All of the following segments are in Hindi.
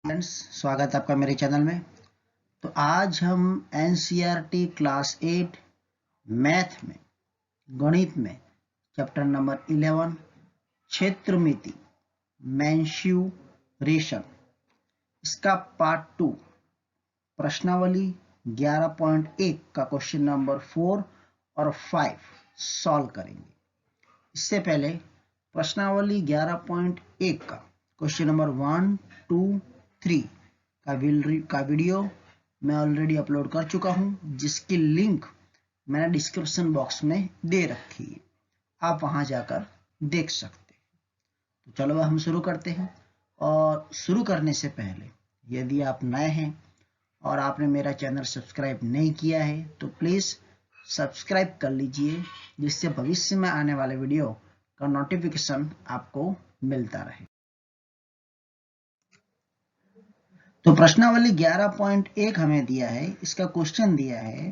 फ्रेंड्स, स्वागत है आपका मेरे चैनल में। तो आज हम एनसीईआरटी क्लास 8 मैथ में गणित में चैप्टर नंबर 11 क्षेत्रमिति मेंश्योरेशन इसका पार्ट 2 प्रश्नावली 11.1 का क्वेश्चन नंबर 4 और 5 सॉल्व करेंगे। इससे पहले प्रश्नावली 11.1 का क्वेश्चन नंबर 1, 2, 3 का वीडियो मैं ऑलरेडी अपलोड कर चुका हूं, जिसकी लिंक मैंने डिस्क्रिप्शन बॉक्स में दे रखी है, आप वहां जाकर देख सकते हैं। तो चलो हम शुरू करते हैं। और शुरू करने से पहले यदि आप नए हैं और आपने मेरा चैनल सब्सक्राइब नहीं किया है तो प्लीज़ सब्सक्राइब कर लीजिए, जिससे भविष्य में आने वाले वीडियो का नोटिफिकेशन आपको मिलता रहे। तो प्रश्नावली 11.1 हमें दिया है, इसका क्वेश्चन दिया है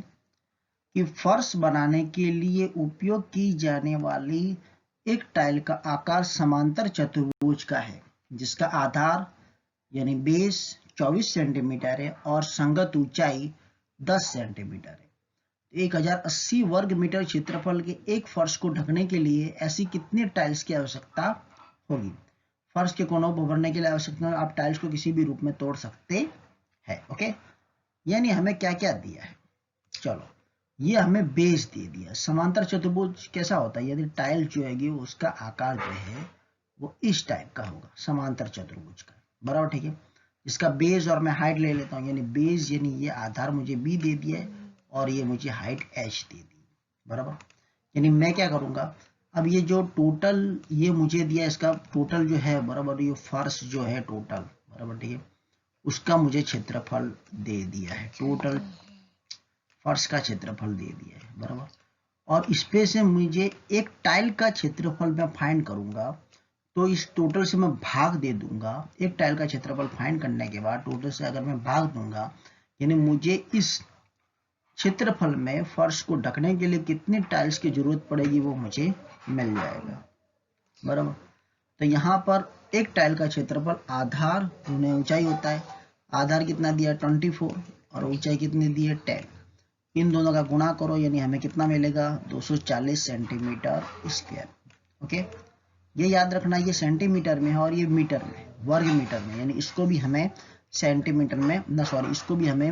कि फर्श बनाने के लिए उपयोग की जाने वाली एक टाइल का आकार समांतर चतुर्भुज का है, जिसका आधार यानी बेस 24 सेंटीमीटर है और संगत ऊंचाई 10 सेंटीमीटर है। 1080 वर्ग मीटर क्षेत्रफल के एक फर्श को ढकने के लिए ऐसी कितनी टाइल्स की आवश्यकता होगी? फर्श के कोनों को भरने के लिए आवश्यकता है, आप टाइल्स को किसी भी रूप में तोड़ सकते हैं। ओके, यानी हमें क्या क्या दिया है, चलो ये हमें बेस दे दिया। समांतर चतुर्भुज कैसा होता है? यदि टाइल जो है उसका आकार जो है वो इस टाइप का होगा, समांतर चतुर्भुज का, बराबर, ठीक है। इसका बेस और मैं हाइट ले लेता हूँ, यानी बेस यानी ये आधार मुझे बी दे दिया है और ये मुझे हाइट एच दे दी, बराबर। यानी मैं क्या करूंगा, अब ये जो टोटल ये मुझे दिया, इसका टोटल जो है, बराबर, ये फर्श जो है टोटल, बराबर, ठीक है, उसका मुझे क्षेत्रफल दे दिया है, टोटल फर्श का क्षेत्रफल दे दिया है, बराबर। और इसमें से मुझे एक टाइल का क्षेत्रफल मैं फाइंड करूंगा, तो इस टोटल से मैं भाग दे दूंगा। एक टाइल का क्षेत्रफल फाइंड करने के बाद टोटल से अगर मैं भाग दूंगा, यानी मुझे इस क्षेत्रफल में फर्श को ढकने के लिए कितनी टाइल्स की जरूरत पड़ेगी वो मुझे मिल जाएगा, बराबर। तो यहाँ पर एक टाइल का क्षेत्रफल आधार गुने ऊंचाई होता है। आधार कितना दिया 24 और ऊंचाई कितनी दी है 10। इन दोनों का गुणा करो, यानी हमें कितना मिलेगा 240 सेंटीमीटर स्क्वायर। ओके, ये याद रखना, ये सेंटीमीटर में है और ये मीटर में, वर्ग मीटर में, यानी इसको भी हमें सेंटीमीटर में ना, सॉरी, इसको भी हमें,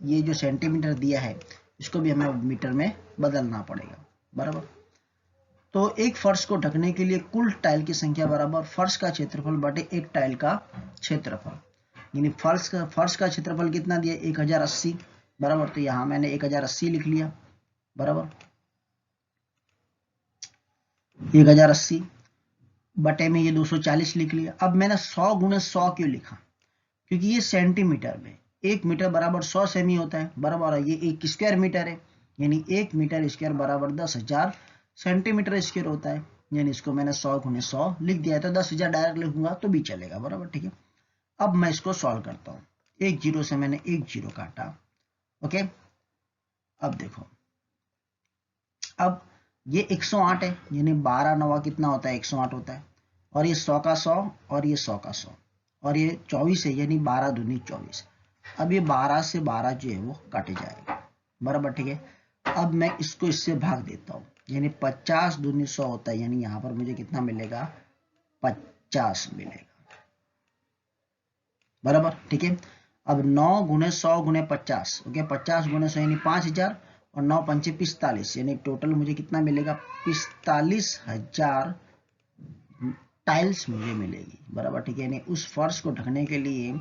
ये जो सेंटीमीटर दिया है इसको भी हमें मीटर में बदलना पड़ेगा, बराबर। तो एक फर्श को ढकने के लिए कुल टाइल की संख्या बराबर फर्श का क्षेत्रफल बटे एक टाइल का क्षेत्रफल, यानी फर्श का क्षेत्रफल कितना दिया 1080, बराबर। तो यहां मैंने 1080 लिख लिया, बराबर, 1080 बटे में ये 240 लिख लिया। अब मैंने 100 गुणे 100 क्यों लिखा? क्योंकि ये सेंटीमीटर में 1 मीटर बराबर 100 सेमी होता है, बराबर। ये 1 स्क्वायर मीटर है, यानी 1 मीटर स्क्वायर बराबर 10,000 सेंटीमीटर स्क्वायर होता है, यानी इसको मैंने 100 गुणे 100 लिख दिया है। तो 10,000 डायरेक्ट लिखूंगा तो भी चलेगा, बराबर, ठीक है। अब मैं इसको सॉल्व करता हूँ। एक जीरो से मैंने एक जीरो काटा। ओके, अब देखो, अब ये 108 है, यानी 12 नवा कितना होता है 108 होता है, और ये 100 का 100 और ये 100 का 100 और ये 24 है, यानी 12 दूनी 24। अब ये 12 से 12 जो है वो काटे जाएगा, बराबर, ठीक है। अब मैं इसको इससे भाग देता हूँ, यानी 50 दूनी 100 होता है, यानी यहाँ पर मुझे कितना मिलेगा 50 मिलेगा, बराबर, ठीक है। अब 9 गुणे 100 गुणे 50, ओके, 50 गुणे 100 यानी 5000 और 9 पंचे 45, यानी टोटल मुझे कितना मिलेगा 45,000 टाइल्स मुझे मिलेगी, बराबर, ठीक है। यानी उस फर्श को ढकने के लिए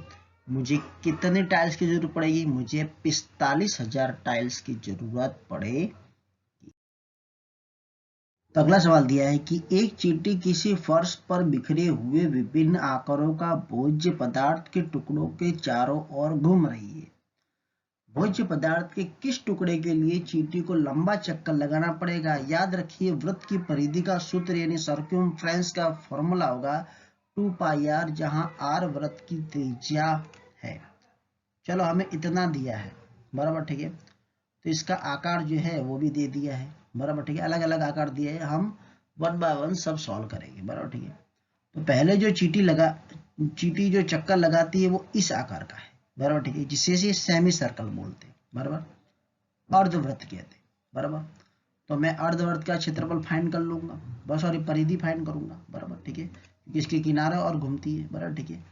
मुझे कितने टाइल्स की जरूरत पड़ेगी? मुझे 45,000 टाइल्स की जरूरत पड़ेगी। तो अगला सवाल दिया है कि एक चींटी किसी फर्श पर बिखरे हुए विभिन्न आकारों का भोज्य पदार्थ के टुकड़ों के चारों ओर घूम रही है। भोज्य पदार्थ के किस टुकड़े के लिए चींटी को लंबा चक्कर लगाना पड़ेगा? याद रखिए, वृत्त की परिधि का सूत्र यानी सर्कमफ्रेंस का फॉर्मूला होगा 2πr, जहां r वृत्त की त्रिज्या है। चलो, हमें इतना दिया है, बराबर, ठीक है। तो इसका आकार जो है वो भी दे दिया है, बराबर, ठीक है। अलग अलग आकार दिए है, हम वन बाय वन सब सॉल्व करेंगे, बराबर, ठीक है। तो पहले जो चींटी लगा चींटी जो चक्कर लगाती है वो इस आकार का है, बराबर, ठीक है, जिसे से सेमी सर्कल बोलते हैं, बराबर, अर्धवृत्त कहते हैं, बराबर। तो मैं अर्धवृत्त का क्षेत्रफल फाइंड कर लूंगा, बस, और परिधि फाइंड करूंगा, बराबर, ठीक है, क्योंकि इसके किनारे और घूमती है, बराबर, ठीक है।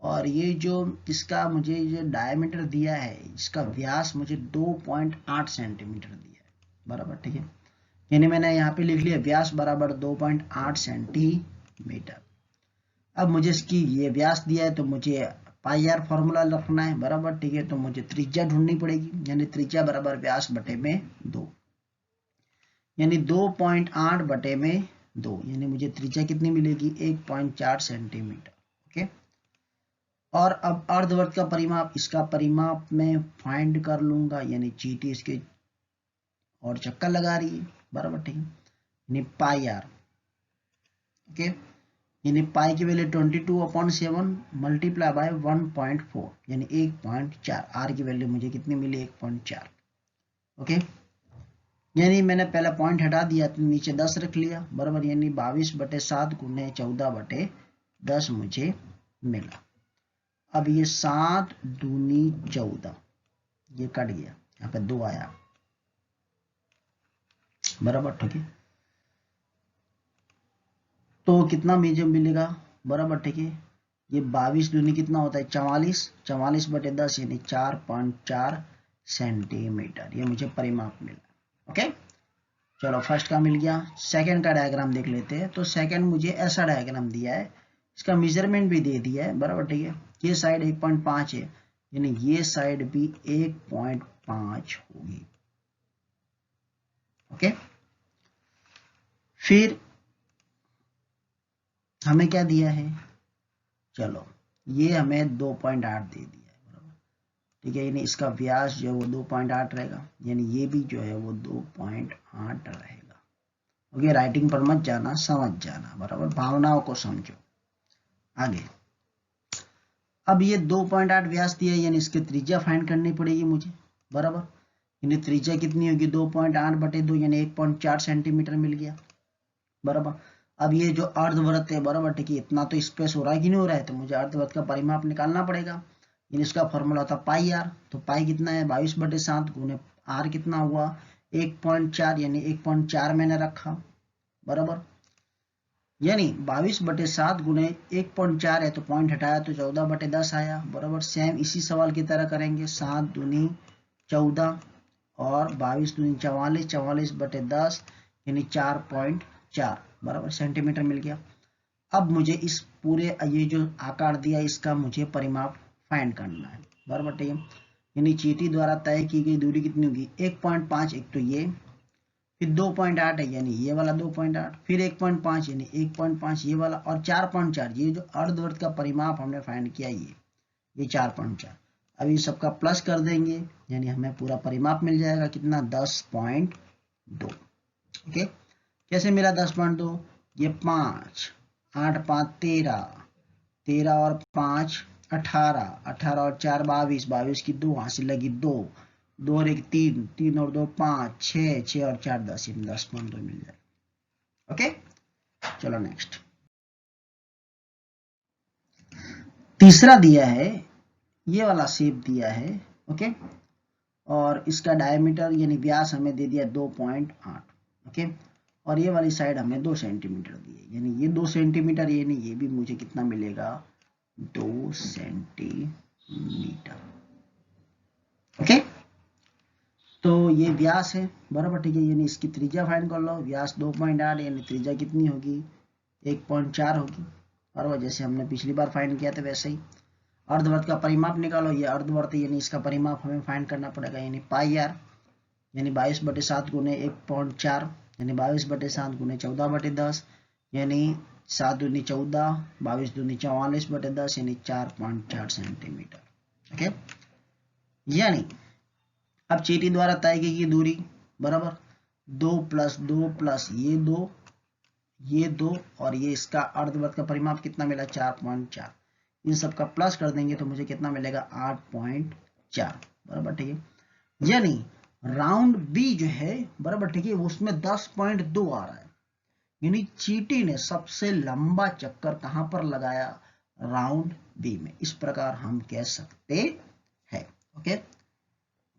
और ये जो इसका मुझे ये डायमीटर दिया है, इसका व्यास मुझे 2.8 सेंटीमीटर दिया है, बराबर, ठीक है, यानी मैंने यहाँ पे लिख लिया व्यास बराबर 2.8 सेंटीमीटर। अब मुझे इसकी ये व्यास दिया है तो मुझे पाई आर फॉर्मूला रखना है, बराबर, ठीक है, तो मुझे त्रिज्या ढूंढनी पड़ेगी, यानी त्रिज्या बराबर व्यास बटे में 2, यानी 2.8 बटे में 2, यानी मुझे त्रिज्या कितनी मिलेगी, 1.4 सेंटीमीटर। ओके, और अब अर्धवृत्त का परिमाप, इसका परिमाप मैं फाइंड कर लूंगा, यानी चींटी इसके और चक्कर लगा रही है, बराबर, ठीक है, यानी पाई आर। ओके, यानी पाई की वैल्यू 22/7 मल्टीप्लाई बाय 1.4, यानी 1.4। आर की वैल्यू मुझे कितनी मिली, 1.4। ओके, यानी मैंने पहला पॉइंट हटा दिया तो नीचे 10 रख लिया, बराबर, यानी 22/7 गुने 14/10 मुझे मिला। अब ये 7 दूनी 14, ये कट गया, यहाँ पे 2 आया, बराबर, ठीक है, तो कितना मुझे मिलेगा, बराबर, ठीक है, ये 22 दूनी कितना होता है, 44, 44/10 यानी 4.4 सेंटीमीटर, ये मुझे परिमाप मिला। ओके, चलो फर्स्ट का मिल गया। सेकंड का डायग्राम देख लेते हैं। तो सेकंड मुझे ऐसा डायग्राम दिया है, इसका मेजरमेंट भी दे दिया है, बराबर, ठीक है, ये साइड 1.5 है, यानी ये साइड भी 1.5 होगी। ओके, फिर हमें क्या दिया है, चलो ये हमें 2.8 दे दिया है, बराबर, ठीक है, यानी इसका व्यास जो है वो 2.8 रहेगा, यानी ये भी जो है वो 2.8 रहेगा। ओके, राइटिंग पर मत जाना, समझ जाना, बराबर, भावनाओं को समझो। आगे, अब ये 2.8 व्यास दिया है, यानी इसकी त्रिज्या फाइंड करनी पड़ेगी मुझे, बराबर, यानी त्रिज्या कितनी होगी, 2.8/2, यानी 1.4 सेंटीमीटर मिल गया, बराबर। अब ये जो अर्धवृत्त है, बराबर, ठीक है, इतना तो स्पेस हो रहा है कि नहीं हो रहा है, तो मुझे अर्धवृत्त का परिमाप निकालना पड़ेगा, यानी इसका फॉर्मूला था पाई आर। तो पाई कितना है, 22/7 गुने आर कितना हुआ, 1.4, यानी 1.4 मैंने रखा, बराबर, यानी 22/7 गुने 1.4 है, तो पॉइंट हटाया तो 14/10 आया, बराबर। सेम इसी सवाल की तरह करेंगे, 7 दूनी 14 और 22 दूनी 44, 44/10 यानी 4.4, बराबर, सेंटीमीटर मिल गया। अब मुझे इस पूरे ये जो आकार दिया इसका मुझे परिमाप फाइंड करना है, बराबर, ठीक है, यानी चींटी द्वारा तय की गई दूरी कितनी होगी, 1.5, एक तो ये, फिर 2.8 है, यानी ये वाला 2.8, फिर 1.5 यानी 1.5 ये वाला, और 4.4, ये जो अर्धवृत्त का परिमाप हमने फाइंड किया ये 4.4। अभी सबका प्लस कर देंगे, यानी हमें पूरा परिमाप मिल जाएगा, कितना, 10.2। ओके, कैसे मिला 10.2, ये 5, 8 5 13, 13 और 5 18, 18 और 4 22, 22 की 2 हासिल लगी 2, 2 और 1 3, 3 और 2 5, 6, 6 और 4 10, 10.2 मिल जाए। ओके, चलो नेक्स्ट। तीसरा दिया है, ये वाला शेप दिया है, ओके, और इसका डायमीटर यानी व्यास हमें दे दिया 2.8, ओके, और ये वाली साइड हमें 2 सेंटीमीटर दी है, यानी ये 2 सेंटीमीटर, यानी ये भी मुझे कितना मिलेगा, 2 सेंटीमीटर। ओके, तो ये व्यास है, बराबर, ठीक है, यानी इसकी त्रिज्या फाइंड कर लो, व्यास 2.8 यानी त्रिज्या कितनी होगी, 1.4 होगी, बराबर, जैसे हमने पिछली बार फाइंड किया था वैसे ही। अर्धवृत्त का परिमाप निकालो, ये अर्धवृत्त यानी इसका परिमाप हमें फाइंड करना पड़ेगा, यानी पाई आर, यानी 22/7 गुने 1.4, यानी 22/7 गुने 14/10, यानी 7 दूनी 14, 22 दूनी 44/10, यानी 4.4 सेंटीमीटर। ओके, यानी अब चींटी द्वारा तय की गई दूरी, बराबर, 2 + 2 + ये 2 और ये इसका अर्धवृत्त का परिमाप कितना मिला, 4.4, इन सब का प्लस कर देंगे तो मुझे कितना मिलेगा, 8.4, बराबर, ठीक है, यानी राउंड बी जो है, बराबर, ठीक है, उसमें 10.2 आ रहा है, यानी चींटी ने सबसे लंबा चक्कर कहां पर लगाया, राउंड बी में, इस प्रकार हम कह सकते हैं। Okay,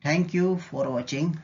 thank you for watching.